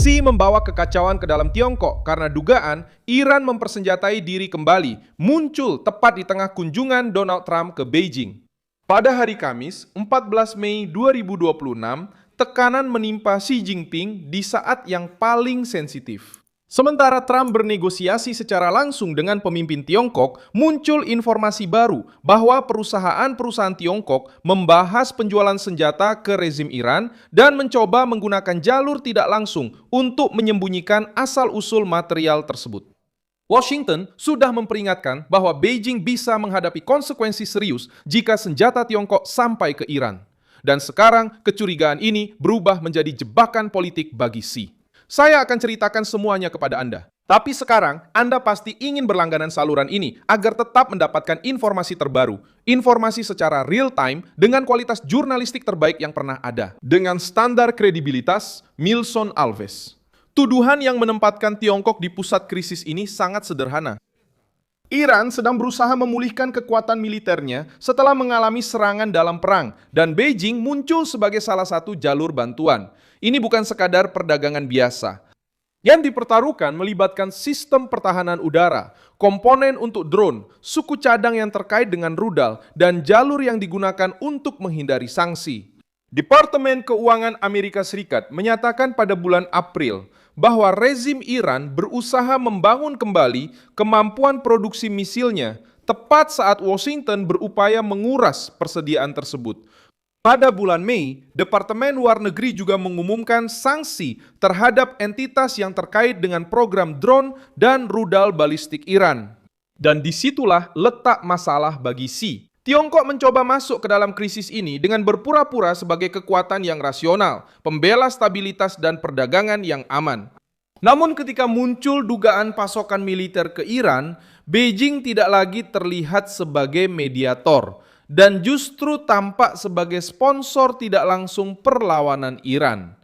Xi membawa kekacauan ke dalam Tiongkok karena dugaan Iran mempersenjatai diri kembali muncul tepat di tengah kunjungan Donald Trump ke Beijing. Pada hari Kamis, 14 Mei 2026, tekanan menimpa Xi Jinping di saat yang paling sensitif. Sementara Trump bernegosiasi secara langsung dengan pemimpin Tiongkok, muncul informasi baru bahwa perusahaan-perusahaan Tiongkok membahas penjualan senjata ke rezim Iran dan mencoba menggunakan jalur tidak langsung untuk menyembunyikan asal-usul material tersebut. Washington sudah memperingatkan bahwa Beijing bisa menghadapi konsekuensi serius jika senjata Tiongkok sampai ke Iran. Dan sekarang kecurigaan ini berubah menjadi jebakan politik bagi Xi. Saya akan ceritakan semuanya kepada Anda. Tapi sekarang, Anda pasti ingin berlangganan saluran ini agar tetap mendapatkan informasi terbaru. Informasi secara real time dengan kualitas jurnalistik terbaik yang pernah ada. Dengan standar kredibilitas Milson Alves. Tuduhan yang menempatkan Tiongkok di pusat krisis ini sangat sederhana. Iran sedang berusaha memulihkan kekuatan militernya setelah mengalami serangan dalam perang, dan Beijing muncul sebagai salah satu jalur bantuan. Ini bukan sekadar perdagangan biasa. Yang dipertaruhkan melibatkan sistem pertahanan udara, komponen untuk drone, suku cadang yang terkait dengan rudal, dan jalur yang digunakan untuk menghindari sanksi. Departemen Keuangan Amerika Serikat menyatakan pada bulan April bahwa rezim Iran berusaha membangun kembali kemampuan produksi misilnya tepat saat Washington berupaya menguras persediaan tersebut. Pada bulan Mei, Departemen Luar Negeri juga mengumumkan sanksi terhadap entitas yang terkait dengan program drone dan rudal balistik Iran. Dan disitulah letak masalah bagi Xi. Tiongkok mencoba masuk ke dalam krisis ini dengan berpura-pura sebagai kekuatan yang rasional, pembela stabilitas dan perdagangan yang aman. Namun ketika muncul dugaan pasokan militer ke Iran, Beijing tidak lagi terlihat sebagai mediator dan justru tampak sebagai sponsor tidak langsung perlawanan Iran.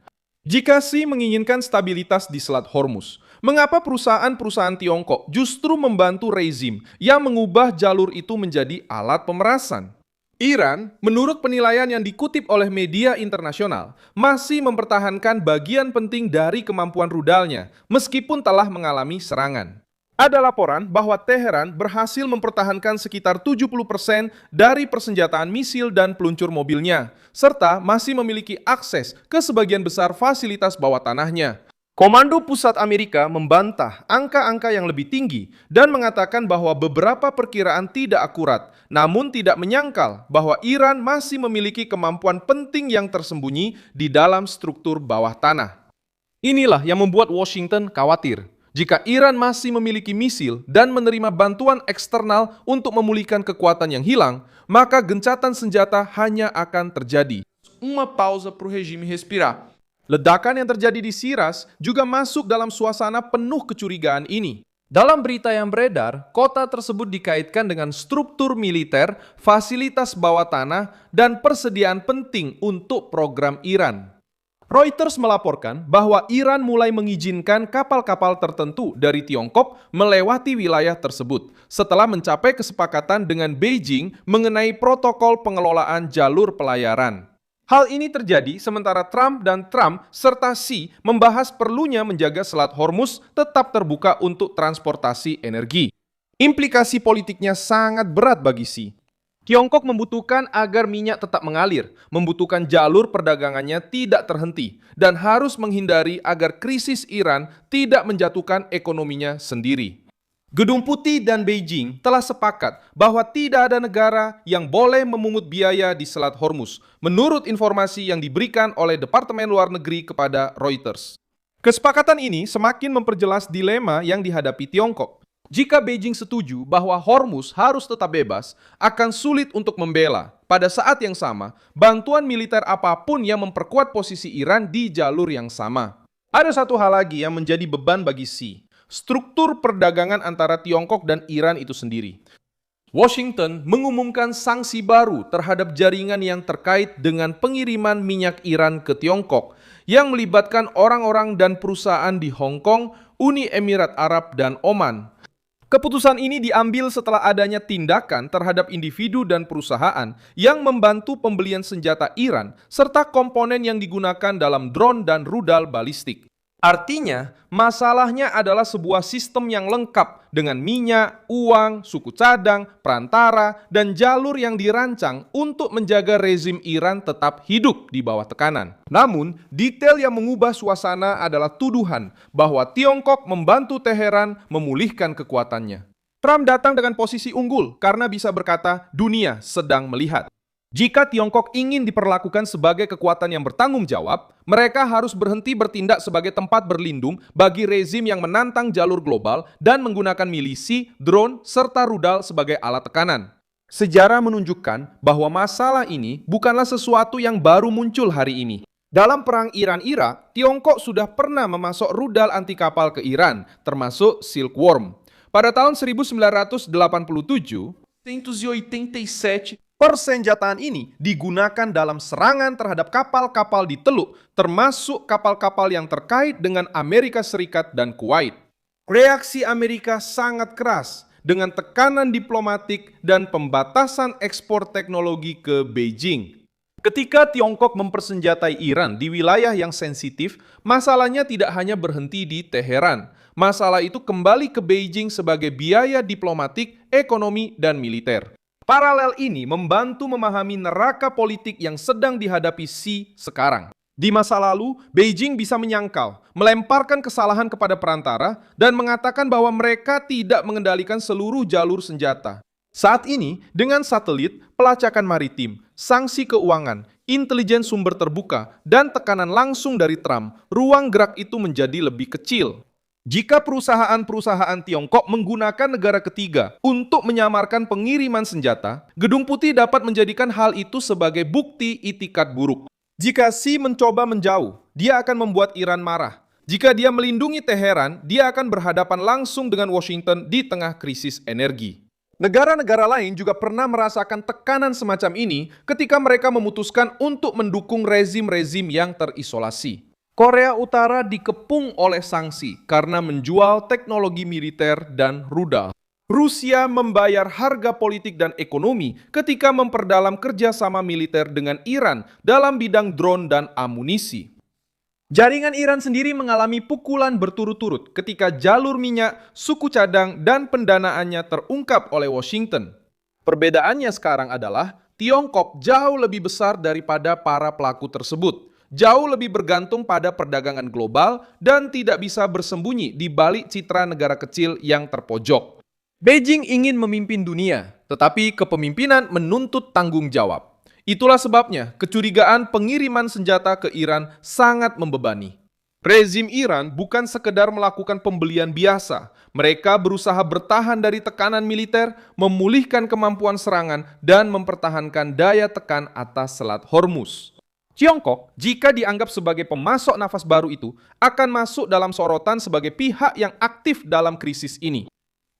Jika Xi menginginkan stabilitas di Selat Hormuz, mengapa perusahaan-perusahaan Tiongkok justru membantu rezim yang mengubah jalur itu menjadi alat pemerasan? Iran, menurut penilaian yang dikutip oleh media internasional, masih mempertahankan bagian penting dari kemampuan rudalnya meskipun telah mengalami serangan. Ada laporan bahwa Teheran berhasil mempertahankan sekitar 70% dari persenjataan misil dan peluncur mobilnya, serta masih memiliki akses ke sebagian besar fasilitas bawah tanahnya. Komando Pusat Amerika membantah angka-angka yang lebih tinggi dan mengatakan bahwa beberapa perkiraan tidak akurat, namun tidak menyangkal bahwa Iran masih memiliki kemampuan penting yang tersembunyi di dalam struktur bawah tanah. Inilah yang membuat Washington khawatir. Jika Iran masih memiliki misil dan menerima bantuan eksternal untuk memulihkan kekuatan yang hilang, maka gencatan senjata hanya akan terjadi. Uma pausa para o regime respirar. Ledakan yang terjadi di Shiraz juga masuk dalam suasana penuh kecurigaan ini. Dalam berita yang beredar, kota tersebut dikaitkan dengan struktur militer, fasilitas bawah tanah, dan persediaan penting untuk program Iran. Reuters melaporkan bahwa Iran mulai mengizinkan kapal-kapal tertentu dari Tiongkok melewati wilayah tersebut setelah mencapai kesepakatan dengan Beijing mengenai protokol pengelolaan jalur pelayaran. Hal ini terjadi sementara Trump serta Xi membahas perlunya menjaga Selat Hormuz tetap terbuka untuk transportasi energi. Implikasi politiknya sangat berat bagi Xi. Tiongkok membutuhkan agar minyak tetap mengalir, membutuhkan jalur perdagangannya tidak terhenti, dan harus menghindari agar krisis Iran tidak menjatuhkan ekonominya sendiri. Gedung Putih dan Beijing telah sepakat bahwa tidak ada negara yang boleh memungut biaya di Selat Hormuz, menurut informasi yang diberikan oleh Departemen Luar Negeri kepada Reuters. Kesepakatan ini semakin memperjelas dilema yang dihadapi Tiongkok. Jika Beijing setuju bahwa Hormuz harus tetap bebas, akan sulit untuk membela. Pada saat yang sama, bantuan militer apapun yang memperkuat posisi Iran di jalur yang sama. Ada satu hal lagi yang menjadi beban bagi Xi, struktur perdagangan antara Tiongkok dan Iran itu sendiri. Washington mengumumkan sanksi baru terhadap jaringan yang terkait dengan pengiriman minyak Iran ke Tiongkok yang melibatkan orang-orang dan perusahaan di Hong Kong, Uni Emirat Arab, dan Oman. Keputusan ini diambil setelah adanya tindakan terhadap individu dan perusahaan yang membantu pembelian senjata Iran serta komponen yang digunakan dalam drone dan rudal balistik. Artinya, masalahnya adalah sebuah sistem yang lengkap dengan minyak, uang, suku cadang, perantara, dan jalur yang dirancang untuk menjaga rezim Iran tetap hidup di bawah tekanan. Namun, detail yang mengubah suasana adalah tuduhan bahwa Tiongkok membantu Teheran memulihkan kekuatannya. Trump datang dengan posisi unggul karena bisa berkata, dunia sedang melihat. Jika Tiongkok ingin diperlakukan sebagai kekuatan yang bertanggung jawab, mereka harus berhenti bertindak sebagai tempat berlindung bagi rezim yang menantang jalur global dan menggunakan milisi, drone, serta rudal sebagai alat tekanan. Sejarah menunjukkan bahwa masalah ini bukanlah sesuatu yang baru muncul hari ini. Dalam perang Iran-Irak, Tiongkok sudah pernah memasok rudal anti kapal ke Iran, termasuk Silkworm. Pada tahun 1987, 187 persenjataan ini digunakan dalam serangan terhadap kapal-kapal di Teluk, termasuk kapal-kapal yang terkait dengan Amerika Serikat dan Kuwait. Reaksi Amerika sangat keras dengan tekanan diplomatik dan pembatasan ekspor teknologi ke Beijing. Ketika Tiongkok mempersenjatai Iran di wilayah yang sensitif, masalahnya tidak hanya berhenti di Teheran. Masalah itu kembali ke Beijing sebagai biaya diplomatik, ekonomi, dan militer. Paralel ini membantu memahami neraka politik yang sedang dihadapi Xi sekarang. Di masa lalu, Beijing bisa menyangkal, melemparkan kesalahan kepada perantara, dan mengatakan bahwa mereka tidak mengendalikan seluruh jalur senjata. Saat ini, dengan satelit, pelacakan maritim, sanksi keuangan, intelijen sumber terbuka, dan tekanan langsung dari Trump, ruang gerak itu menjadi lebih kecil. Jika perusahaan-perusahaan Tiongkok menggunakan negara ketiga untuk menyamarkan pengiriman senjata, Gedung Putih dapat menjadikan hal itu sebagai bukti itikat buruk. Jika Xi mencoba menjauh, dia akan membuat Iran marah. Jika dia melindungi Teheran, dia akan berhadapan langsung dengan Washington di tengah krisis energi. Negara-negara lain juga pernah merasakan tekanan semacam ini ketika mereka memutuskan untuk mendukung rezim-rezim yang terisolasi. Korea Utara dikepung oleh sanksi karena menjual teknologi militer dan rudal. Rusia membayar harga politik dan ekonomi ketika memperdalam kerjasama militer dengan Iran dalam bidang drone dan amunisi. Jaringan Iran sendiri mengalami pukulan berturut-turut ketika jalur minyak, suku cadang, dan pendanaannya terungkap oleh Washington. Perbedaannya sekarang adalah Tiongkok jauh lebih besar daripada para pelaku tersebut. Jauh lebih bergantung pada perdagangan global dan tidak bisa bersembunyi di balik citra negara kecil yang terpojok. Beijing ingin memimpin dunia, tetapi kepemimpinan menuntut tanggung jawab. Itulah sebabnya kecurigaan pengiriman senjata ke Iran sangat membebani. Rezim Iran bukan sekedar melakukan pembelian biasa. Mereka berusaha bertahan dari tekanan militer, memulihkan kemampuan serangan, dan mempertahankan daya tekan atas Selat Hormuz. Tiongkok, jika dianggap sebagai pemasok nafas baru itu, akan masuk dalam sorotan sebagai pihak yang aktif dalam krisis ini.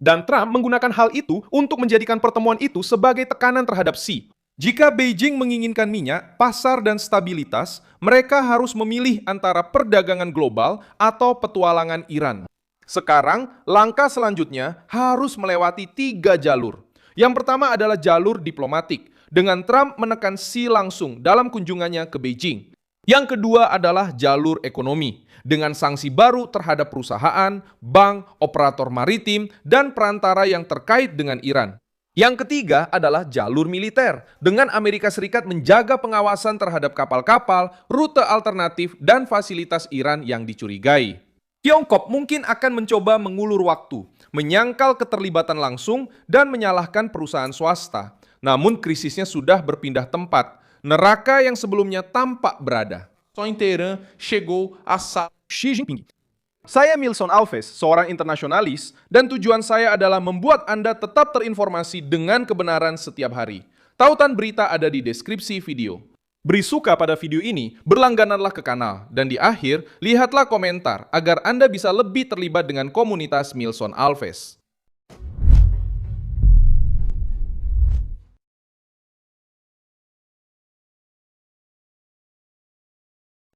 Dan Trump menggunakan hal itu untuk menjadikan pertemuan itu sebagai tekanan terhadap Xi. Jika Beijing menginginkan minyak, pasar, dan stabilitas, mereka harus memilih antara perdagangan global atau petualangan Iran. Sekarang, langkah selanjutnya harus melewati 3 jalur. Yang pertama adalah jalur diplomatik, dengan Trump menekan Xi langsung dalam kunjungannya ke Beijing. Yang kedua adalah jalur ekonomi, dengan sanksi baru terhadap perusahaan, bank, operator maritim, dan perantara yang terkait dengan Iran. Yang ketiga adalah jalur militer, dengan Amerika Serikat menjaga pengawasan terhadap kapal-kapal, rute alternatif, dan fasilitas Iran yang dicurigai. Tiongkok mungkin akan mencoba mengulur waktu, menyangkal keterlibatan langsung, dan menyalahkan perusahaan swasta. Namun krisisnya sudah berpindah tempat. Neraka yang sebelumnya tampak berada. Só em Teherã chegou a Xi Jinping. Saya Milson Alves, seorang internasionalis, dan tujuan saya adalah membuat Anda tetap terinformasi dengan kebenaran setiap hari. Tautan berita ada di deskripsi video. Beri suka pada video ini, berlanggananlah ke kanal, dan di akhir, lihatlah komentar agar Anda bisa lebih terlibat dengan komunitas Milson Alves.